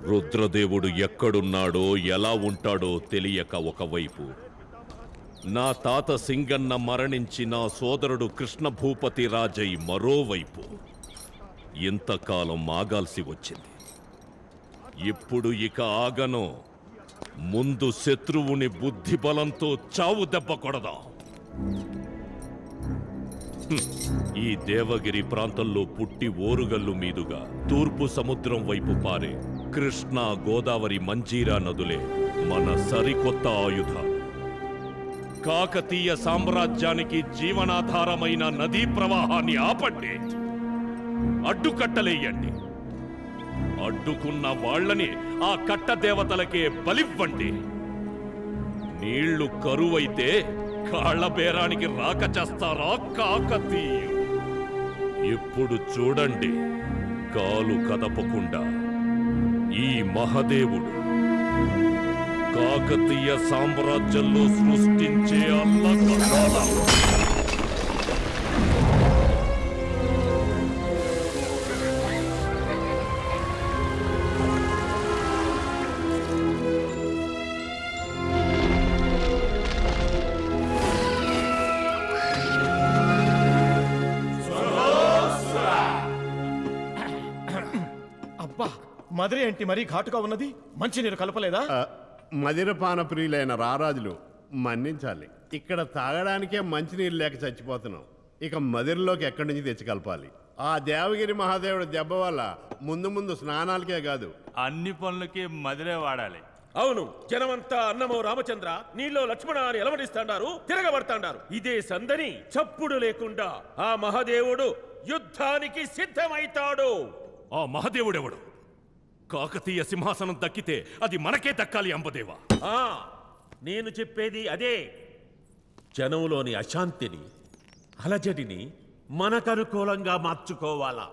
రుద్రదేవుడు ఎక్కడున్నాడో ఎలా ఉంటాడో తెలియక ఒకవైపు, నా తాత సింగన్న మరణించి నా సోదరుడు కృష్ణభూపతి రాజై మరోవైపు ఇంతకాలం ఆగాల్సి వచ్చింది. ఇప్పుడు ఇక ఆగను. ముందు శత్రువుని బుద్ధిబలంతో చావు దెబ్బ కొడదాం. ఈ దేవగిరి ప్రాంతంలో పుట్టి ఓరుగల్లు మీదుగా తూర్పు సముద్రం వైపు పారే కృష్ణా గోదావరి మంజీరా నదులే మన సరికొత్త ఆయుధాలు. కాకతీయ సామ్రాజ్యానికి జీవనాధారమైన నదీ ప్రవాహాన్ని ఆపండి, అడ్డుకట్టలేయండి. అడ్డుకున్న వాళ్లని ఆ కట్ట దేవతలకే బలివ్వండి. నీళ్లు కరువైతే కాళ్ల బేరానికి రాక చేస్తారా కాకతీయులు? ఇప్పుడు చూడండి, కాలు కదపకుండా ఈ మహదేవుడు కాకతీయ సామ్రాజ్యంలో సృష్టించే అల్లకల్లోలం. మదిర ఏంటి మరీ ఘాటుగా ఉన్నది? మంచినీరు కలపలేదా? మదిరపాన ప్రియులైన రారాజులు మన్నించాలి. ఇక్కడ తాగడానికే మంచినీరు లేక చచ్చిపోతున్నాం. ఇక మదిరలోకి ఎక్కడి నుంచి తెచ్చి కలపాలి? ఆ దేవగిరి మహాదేవుడు దెబ్బ వల్ల ముందు ముందు స్నానాలకే కాదు అన్ని పనులకి మదిరే వాడాలి. అవును, జనమంతా అన్నమో రామచంద్ర, నీలో లక్ష్మణ అని ఎలవడిస్తాండారు, తిరగబడతాండారు. ఇదే సందని చప్పుడు లేకుండా ఆ మహాదేవుడు యుద్ధానికి సిద్ధమైతాడు. ఆ మహాదేవుడెవడు? కాకతీయ సింహాసనం దక్కితే అది మనకే దక్కాలి అంబదేవా. నేను చెప్పేది అదే. జనంలోని అశాంతిని, అలజడిని మనకనుకూలంగా మార్చుకోవాలా.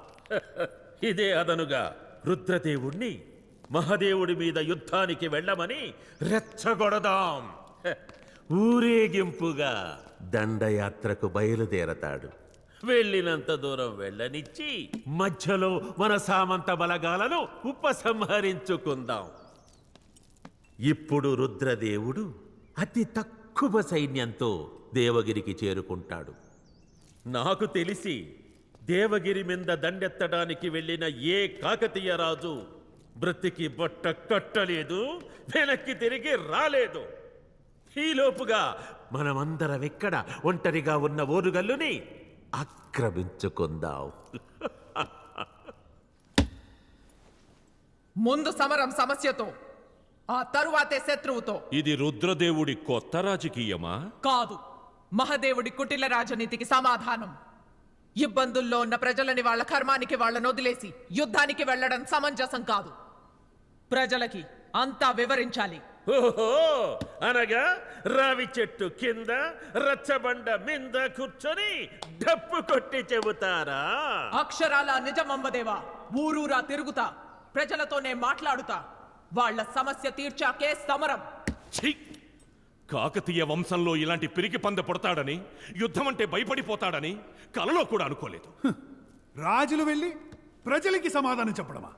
ఇదే అదనుగా రుద్రదేవుణ్ణి మహాదేవుడి మీద యుద్ధానికి వెళ్ళమని రెచ్చగొడదాం. ఊరేగింపుగా దండయాత్రకు బయలుదేరతాడు. వెళ్ళినంత దూరం వెళ్ళనిచ్చి మధ్యలో మన సామంత బలగాలను ఉపసంహరించుకుందాం. ఇప్పుడు రుద్రదేవుడు అతి తక్కువ సైన్యంతో దేవగిరికి చేరుకుంటాడు. నాకు తెలిసి దేవగిరి మీద దండెత్తడానికి వెళ్ళిన ఏ కాకతీయ రాజు బ్రతికి బట్ట కట్టలేదు, వెనక్కి తిరిగి రాలేదు. ఈలోపుగా మనమందరం ఇక్కడ ఒంటరిగా ఉన్న ఓరుగల్లుని ఆక్రమించుకుందాం. ముందు సమరం సమస్యతో, ఆ తరువాతే శత్రువుతో. ఇది రుద్రదేవుడి కొత్త రాజకీయమా? కాదు, మహాదేవుడి కుటిల రాజనీతికి సమాధానం. ఇబ్బందుల్లో ఉన్న ప్రజలని వాళ్ళ కర్మానికి వాళ్ళని వదిలేసి యుద్ధానికి వెళ్లడం సమంజసం కాదు. ప్రజలకి అంతా వివరించాలి. ఓహో, అనగా రావి చెట్టు కింద రచ్చబండ మింద కూర్చొని డప్పు కొట్టి చెబుతారా? అక్షరాల నిజమంబదేవా. ఊరూరా తిరుగుతా, ప్రజలతోనే మాట్లాడుతా, వాళ్ళ సమస్య తీర్చాకే సమరం. కాకతీయ వంశంలో ఇలాంటి పిరికి పంద పడతాడని, యుద్ధం అంటే భయపడిపోతాడని కలలో కూడా అనుకోలేదు. రాజులు వెళ్ళి ప్రజలకి సమాధానం చెప్పడమా?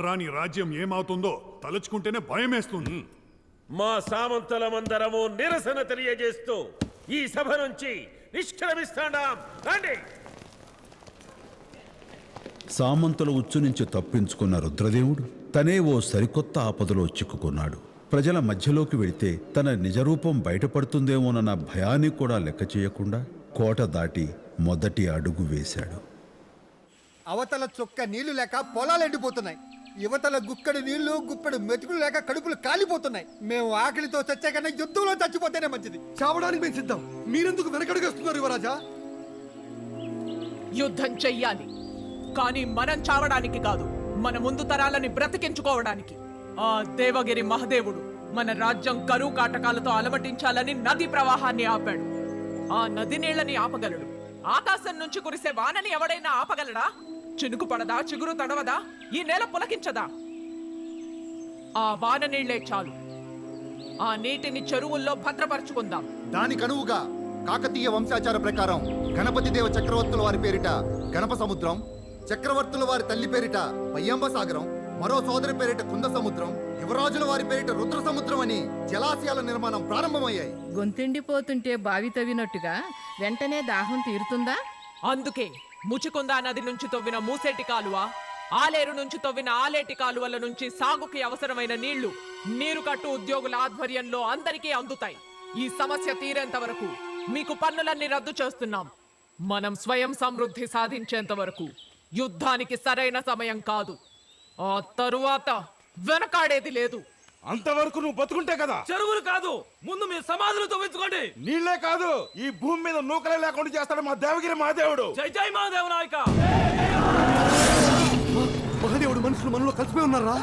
రాని రాజ్యం ఏమవుతుందో తలుచుకుంటేనే భయమేస్తుంది. మా సామంతులమందరము నిరసన తెలియజేస్తూ ఈ సభ నుంచి నిష్క్రమిస్తాం. రండి. సామంతుల ఉచ్చు నుంచి తప్పించుకున్న రుద్రదేవుడు తనే ఓ సరికొత్త ఆపదలో చిక్కుకున్నాడు. ప్రజల మధ్యలోకి వెళితే తన నిజరూపం బయటపడుతుందేమోనన్న భయాన్ని కూడా లెక్క చేయకుండా కోట దాటి మొదటి అడుగు వేశాడు. అవతల చొక్క నీళ్లు లేక పొలాలు ఎండిపోతున్నాయి. యువతల గుక్కడు నీళ్లు గుప్పెడు మెతుకులు లేక కడుపులు కాలిపోతున్నాయి. మేము ఆకలితో చచ్చే కన్నా యుద్ధంలో చచ్చిపోతేనే మంచిది. చావడానికి మేము సిద్ధం. మీరెందుకు వెనకడుగేస్తున్నారు యువరాజా? యుద్ధం చెయ్యాలి, కానీ మనం చావడానికి కాదు, మన ముందు తరాలని బ్రతికించుకోవడానికి. ఆ దేవగిరి మహదేవుడు మన రాజ్యం కరువు కాటకాలతో అలమటించాలని నది ప్రవాహాన్ని ఆపాడు. ఆ నది నీళ్లని ఆపగలడు. ఆకాశం నుంచి కురిసే వానని ఎవడైనా ఆపగలడా? చినుకు పడదా, చిగురు తడవదా, ఈ నేల పులకించదా? ఆ వాన నీళ్లే చాలు. ఆ నీటిని చెరువుల్లో భద్రపరుచుకుందాం. దానికనువుగా కాకతీయ వంశాచార ప్రకారం గణపతి దేవ చక్రవర్తుల వారి పేరిట గణప సముద్రం, చక్రవర్తుల వారి తల్లి పేరిట పయ్యంబ సాగరం, మరో సోదరి పేరిట కుంద సముద్రం, యువరాజుల వారి పేరిట రుద్ర సముద్రం అని జలాశయాల నిర్మాణం ప్రారంభమయ్యాయి. గొంతుండిపోతుంటే బావి తవ్వినట్టుగా వెంటనే దాహం తీరుతుందా? అందుకే ముచుకుందా నది నుంచి తవ్విన మూసేటి కాలువ, ఆలేరు నుంచి తవ్విన ఆలేటి కాలువల నుంచి సాగుకి అవసరమైన నీళ్లు నీరు కట్టు ఉద్యోగుల ఆధ్వర్యంలో అందరికీ అందుతాయి. ఈ సమస్య తీరేంత వరకు మీకు పన్నులన్నీ రద్దు చేస్తున్నాం. మనం స్వయం సమృద్ధి సాధించేంత వరకు యుద్ధానికి సరైన సమయం కాదు. ఆ తరువాత వెనకాడేది లేదు. అంతవరకు నువ్వు బతుకుంటే కదా. చెరువులు కాదు, ముందు మీరు సమాధులు తవ్వించుకోండి. నీళ్లే కాదు, ఈ భూమి మీద నూకలే లేకుండా చేస్తాడు మా దేవగిరి మహాదేవుడు. జై జై మహాదేవ నాయక. మహాదేవుడు మనుషులు మనలో కలిసిపోయి ఉన్నారా?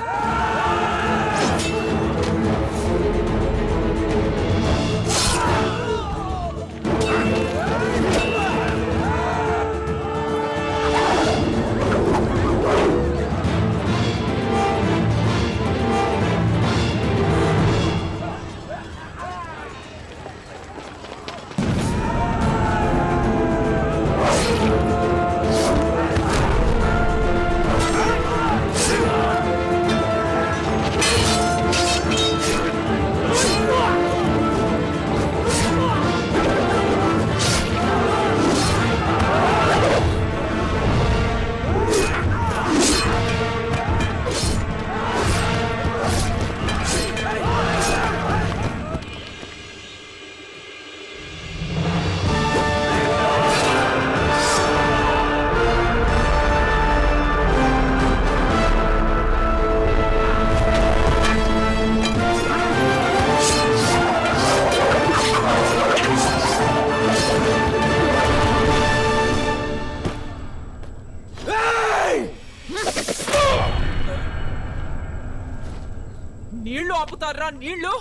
నీళ్లు ఆపుతారా? నీళ్లు?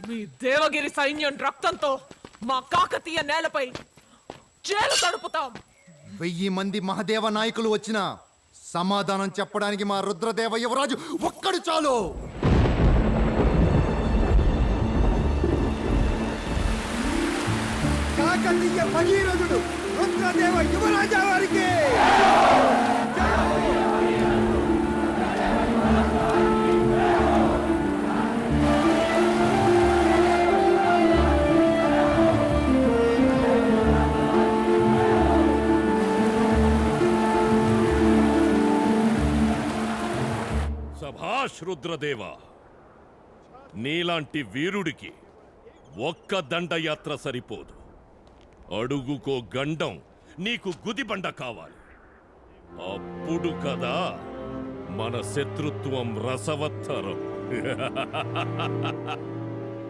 మీ దేవగిరి సైన్యం రక్తంతో మా కాకతీయ నేలపై చేలు తడుపుతాం. 1000 మంది మహాదేవ నాయకులు వచ్చినా సమాధానం చెప్పడానికి మా రుద్రదేవ యువరాజు ఒక్కడు చాలు. కాకతీయ భగీరథుడు రుద్రదేవ యువరాజా వారికి సభాష్ రుద్రదేవ, నీలాంటి వీరుడికి ఒక్క దండయాత్ర సరిపోదు. అడుగుకో గండం నీకు గుదిబండ కావాలి. అప్పుడు కదా మన శత్రుత్వం రసవత్తరం.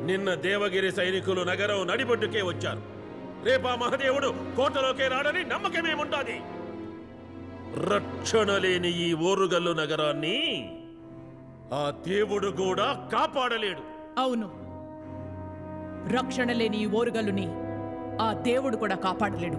నిన్న దేవగిరి సైనికులు నగరం నడిబొడ్డుకే వచ్చారు. రేపా మహాదేవుడు కోటలోకే రాడని నమ్మకమేముంటాది? రక్షణ లేని ఈ ఓరుగల్లు నగరాన్ని ఆ దేవుడు కూడా కాపాడలేడు. అవును, రక్షణ లేని ఈ ఓరుగల్లుని ఆ దేవుడు కూడా కాపాడలేడు.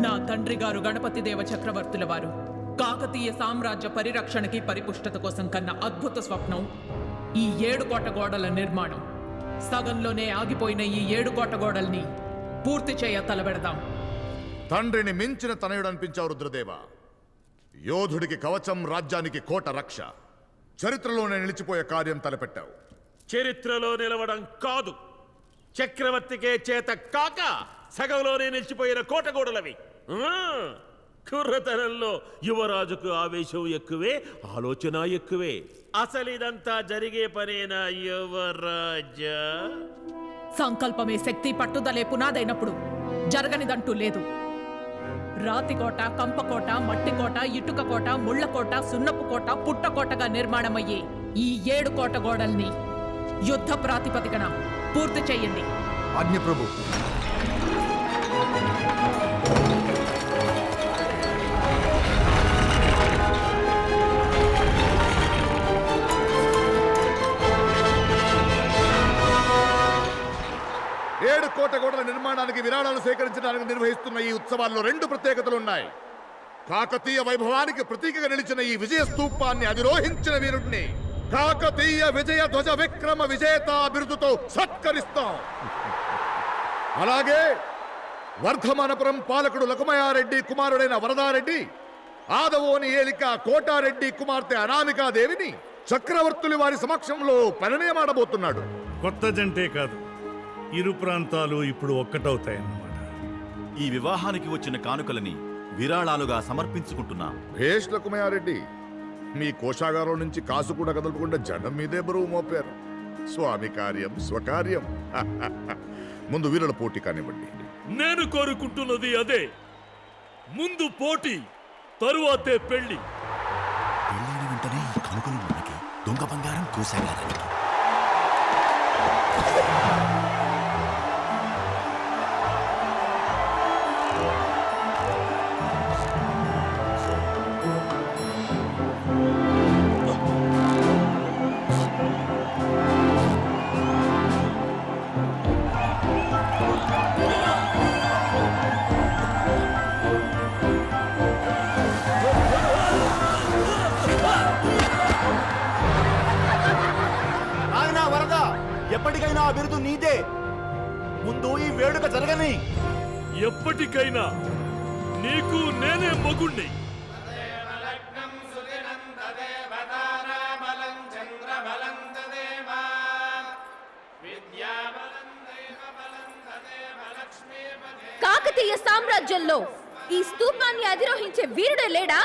నా తండ్రి గారు గణపతి దేవ చక్రవర్తుల వారు కాకతీయ సామ్రాజ్య పరిరక్షణకి పరిపుష్టత కోసం కన్న అద్భుత స్వప్నం ఈ 7 కోట గోడల నిర్మాణం. సగంలోనే ఆగిపోయిన ఈ 7 కోట గోడల్ని పూర్తి చేయ తలబెడదాం. తండ్రిని మించిన తనయుడు అనిపించావు రుద్రదేవ. యోధుడికి కవచం, రాజ్యానికి కోట రక్ష. చరిత్రలోనే నిలిచిపోయే కార్యం తలపెట్టావు. చరిత్రలో నిలవడం కాదు, చక్రవర్తికే చేత కాక సగంలోనే నిలిచిపోయిన కోటగోడలవి. కుర్రతనంలో యువరాజుకు ఆవేశం ఎక్కువే, ఆలోచన ఎక్కువే. అసలు ఇదంతా జరిగే పనేనా యువరాజా? సంకల్పమే శక్తి, పట్టుదలే పునాదైనప్పుడు జరగనిదంటూ లేదు. రాతికోట, కంపకోట, మట్టికోట, ఇటుకకోట, ముళ్లకోట, సున్నపు కోట, పుట్టకోటగా నిర్మాణమయ్యే ఈ 7 కోట గోడల్ని యుద్ధ ప్రాతిపదికన పూర్తి చేయండి. ఆజ్ఞ ప్రభు. కోట గోడల నిర్మాణానికి విరాళాలు సేకరించడానికి నిర్వహిస్తున్న ఈ ఉత్సవాల్లో 2 ప్రత్యేకతలు ఉన్నాయి. కాకతీయ వైభవానికి ప్రతీకగా నిలిచిన ఈ విజయ స్తూపాన్ని అధిరోహించిన వీరుడిని కాకతీయ విజయ ధ్వజ విక్రమ విజేత బిరుదుతో సత్కరిస్తాం. అలాగే వర్ధమానపురం పాలకుడు లకుమయారెడ్డి కుమారుడైన వరదారెడ్డి, ఆదవోని ఏలిక కోటారెడ్డి కుమార్తె అనామికాదేవిని చక్రవర్తులు వారి సమక్షంలో పరిణయమాడబోతున్నాడు. కొత్త జంటే కాదు, ఇరు ప్రాంతాలు ఇప్పుడు ఒక్కటవుతాయన్నమాట. ఈ వివాహానికి వచ్చిన కానుకలని విరాళాలుగా సమర్పించుకుంటున్నాం. భేష్ లకుమయారెడ్డి, మీ కోశాగారం నుంచి కాసు కూడా కదలకుండా జనం మీదే బరువు మోపారు. స్వామి కార్యం స్వకార్యం. ముందు వీరుల పోటీ కానివ్వండి. నేను కోరుకుంటున్నది అదే. ముందు పోటీ, తరువాతే పెళ్లి. పెళ్ళైన వెంటనే ఈ కానుకలు మనకి, దొంగ బంగారం కోసాగారానికి. ఎప్పటికైనా ఆ బిరుదు నీదే. ముందు ఈ వేడుక జరగని. ఎప్పటికైనా నీకు నేనే మగుణ్ణి. కాకతీయ సామ్రాజ్యంలో ఈ స్తూపాన్ని అధిరోహించే వీరుడే లేడా?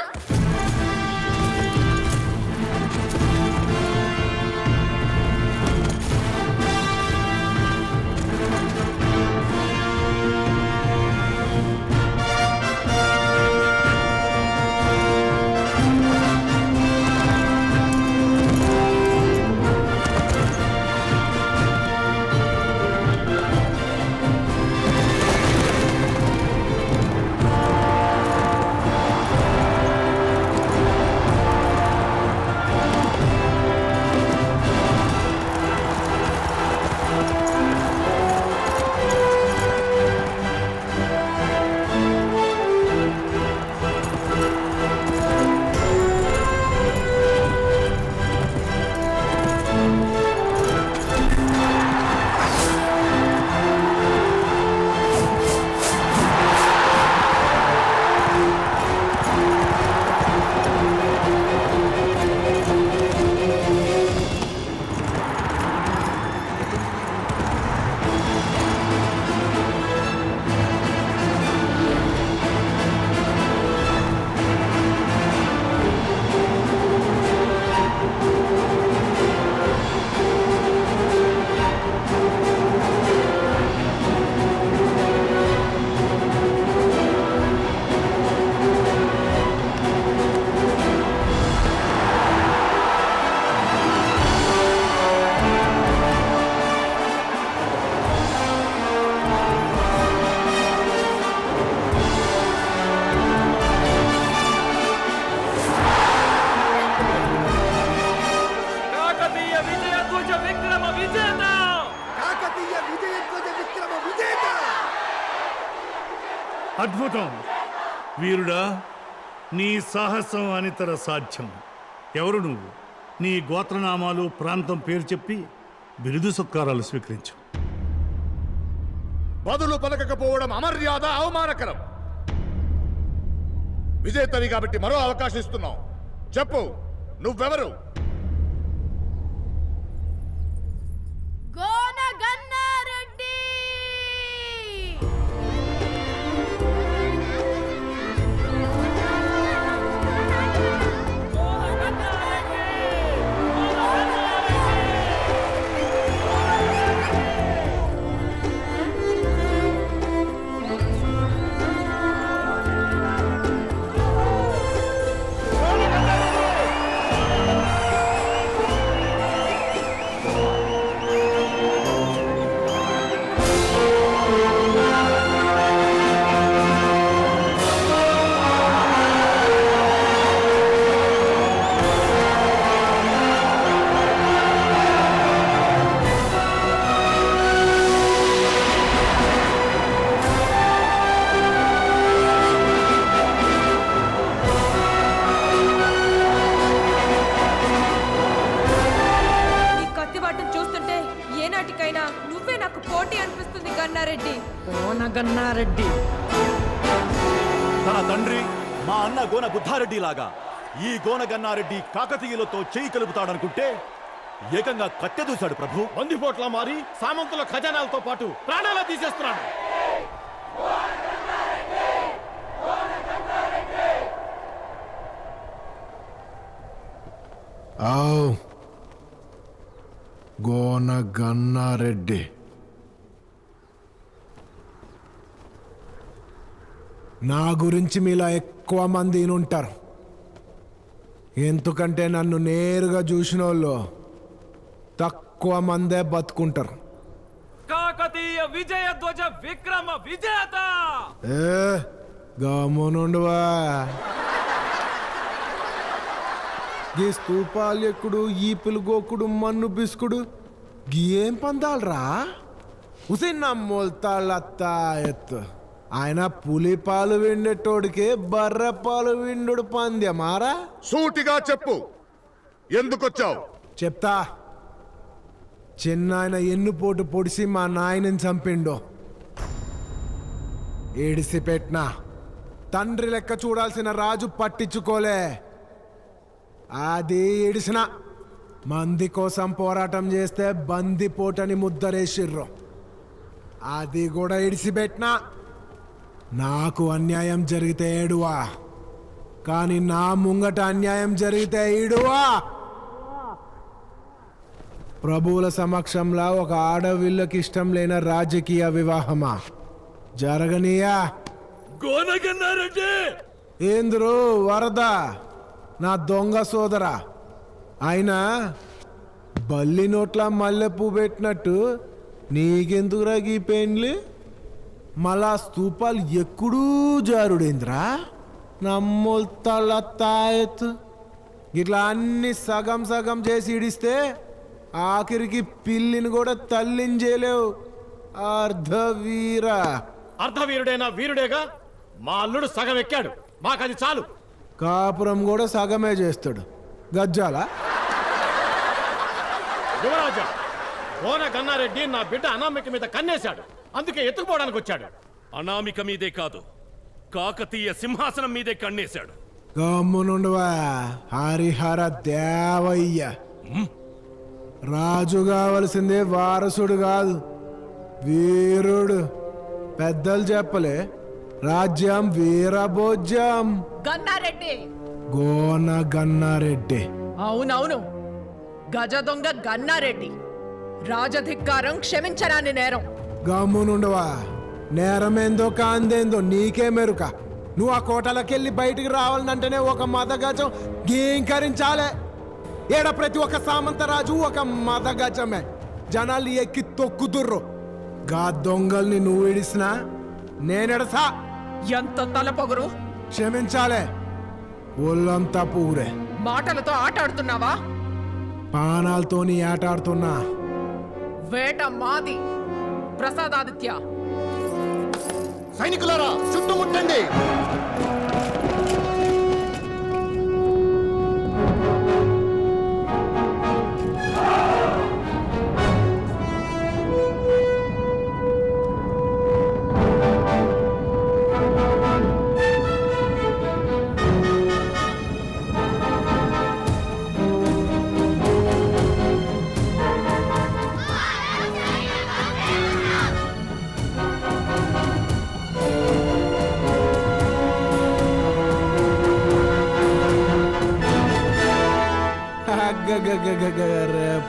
అద్భుతం వీరుడా, నీ సాహసం అనితర సాధ్యం. ఎవరు నువ్వు? నీ గోత్రనామాలు, ప్రాంతం పేరు చెప్పి బిరుదు సత్కారాలు స్వీకరించు. బదులు పలకకపోవడం అమర్యాద, అవమానకరం. విజేతవి కాబట్టి మరో అవకాశం ఇస్తున్నాం. చెప్పు, నువ్వెవరు? గోనగన్నారెడ్డి తన తండ్రి మా అన్న గోన బుద్ధారెడ్డి లాగా ఈ గోనగన్నారెడ్డి కాకతీయులతో చేయి కలుపుతాడనుకుంటే ఏకంగా కట్టె దూశాడు ప్రభు. బందిపోట్ల మారి సామంతుల ఖజానాలతో పాటు ప్రాణాలు తీసేస్తున్నాడు. గోనగన్నారెడ్డి నా గురించి మీలా ఎక్కువ మంది ఉంటారు, ఎందుకంటే నన్ను నేరుగా చూసిన వాళ్ళు తక్కువ మందే బతుకుంటారు. కాకతీయ విజయ ధ్వజ విక్రమ విజేత గమనుండువా గీ స్తూపాలు ఎక్కుడు ఈపులు గోకుడు మన్ను బిస్కుడు గేం పందాలరా హుసేన్ నమ్మోల్తాళ్ళత్తా ఎత్తు ఆయన పులి పాలు విండేటోడికి బర్రె పాలు విండు పంద్యమారా. సూటిగా చెప్పు, ఎందుకొచ్చావు? చెప్తా. చిన్నాయన ఎన్నుపోటు పొడిసి మా నాయనని చంపిండు. ఏడిసి పెట్టినా తండ్రి లెక్క చూడాల్సిన రాజు పట్టించుకోలే. అది ఏడిసిన మంది కోసం పోరాటం చేస్తే బందిపోటని ముద్దరేసిర్రు. అది కూడా ఇడిసిపెట్టినా. నాకు అన్యాయం జరిగితే ఏడువా, కానీ నా ముంగట అన్యాయం జరిగితే ఈడువా. ప్రభువుల సమక్షంలో ఒక ఆడవిళ్ళకి ఇష్టం లేని రాజకీయ వివాహమా జరగనీయా? గోనగన్నారెడ్డి ఏంద్రు వరద నా దొంగ సోదరా. అయినా బల్లి నోట్ల మల్లెపూ పెట్టినట్టు నీకెందుకురా గీ పెండ్లి? మళ్ళా స్తూపాలు ఎక్కుడూ జారుడేంద్రా నమ్మోల్తాళ్ళ తాయెత్తు. ఇట్లా అన్ని సగం సగం చేసి ఇడిస్తే ఆఖరికి పిల్లిని కూడా తల్లించేలేవు. అర్ధవీర అర్ధవీరుడైనా వీరుడేగా. మా అల్లుడు సగం ఎక్కాడు, మాకది చాలు. కాపురం కూడా సగమే చేస్తాడు. గజ్జాల యువరాజా, గోనగన్నారెడ్డి నా బిడ్డ అనామిక మీద కన్నేశాడు, అందుకే ఎత్తుకుపోవడానికి వచ్చాడు. అనామిక మీదే కాదు, కాకతీయ సింహాసనం మీదే కన్నేశాడు. గమ్మునుండవా హరిహర దేవయ్య. రాజు కావలసిందే వారసుడు కాదు, వీరుడు. పెద్దలు చెప్పలే, రాజ్యం వీరభోజ్యం. గన్నారెడ్డి గోనగన్నారెడ్డి. అవునవును, గజ దొంగ గన్నారెడ్డి. రాజధిక్కారం క్షమించరాని నేరం. గమ్మునుండవా, నేరమేందో కాందేందో నీకే మెరుక. నువ్వు ఆ కోటలకెళ్ళి బయటికి రావాలంటేనే ఒక మదగజం గీంకరించాలే. ఏడ ప్రతి ఒక్క సామంతరాజు ఒక మదగజమే. జనాలు ఎక్కి తొక్కుతుర్రు. గా దొంగల్ని నువ్వు ఇడిసినా నేనెడసా. ఎంత తలపొగరు! క్షమించాలే, ఒళ్ళంతా పూరే. మాటలతో ఆటాడుతున్నావా? పానాలతోని ఆటాడుతున్నా. వేట మాది. ప్రసాదాదిత్య, సైనికులారా చుట్టుముట్టండి.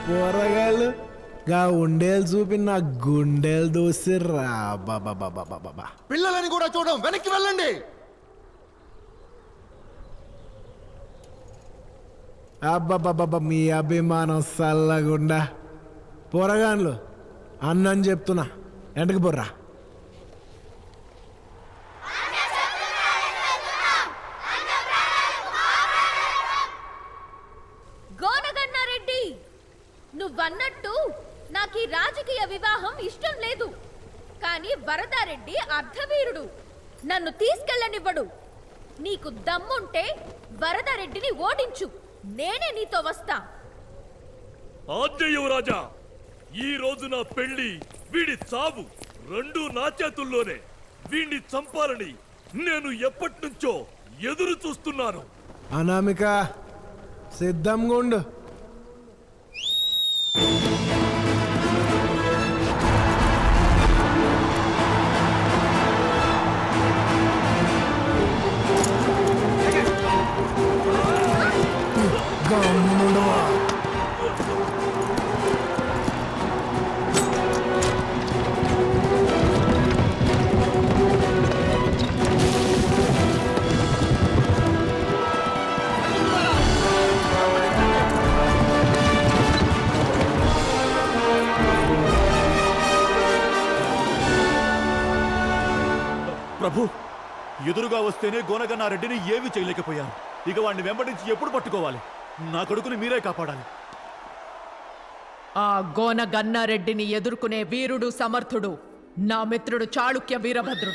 పోరగాళ్ళు గా ఉండేలు చూపి నా గుండెలు దోసిర్రా. బాబా పిల్లలని కూడా చూడం, వెనక్కి వెళ్ళండి. అబ్బబ్బబ్బబ్బ, మీ అభిమానం సల్లగుండా. పోరగాన్లు అన్నం చెప్తున్నా, ఎంటకు బొర్రా. గోనగన్నారెడ్డి, నువ్వన్నట్టు నాకు ఈ రాజకీయ వివాహం ఇష్టం లేదు. కానీ వరదారెడ్డి అర్ధవీరుడు, నన్ను తీసుకెళ్ళనివ్వడు. నీకు దమ్ముంటే వరదారెడ్డిని ఓడించు, నేనే నీతో వస్తా. ఆజ్ఞ యువరాజా, ఈ రోజు నా పెళ్లి, వీడి చావు రెండు నా చేతుల్లోనే. వీణ్ణి చంపాలని నేను ఎప్పటి నుంచో ఎదురు చూస్తున్నాను. అనామిక సిద్ధంగా ఉండు. ప్రభు, ఎదురుగా వస్తేనే గోనగన్నారెడ్డిని ఏమీ చేయలేకపోయాను. ఇక వాడిని వెంబడించి ఎప్పుడు పట్టుకోవాలి? నా కొడుకుని మీరే కాపాడాలి. ఆ గోన గన్నారెడ్డిని ఎదుర్కొనే వీరుడు సమర్థుడు నా మిత్రుడు చాళుక్య వీరభద్రుడు.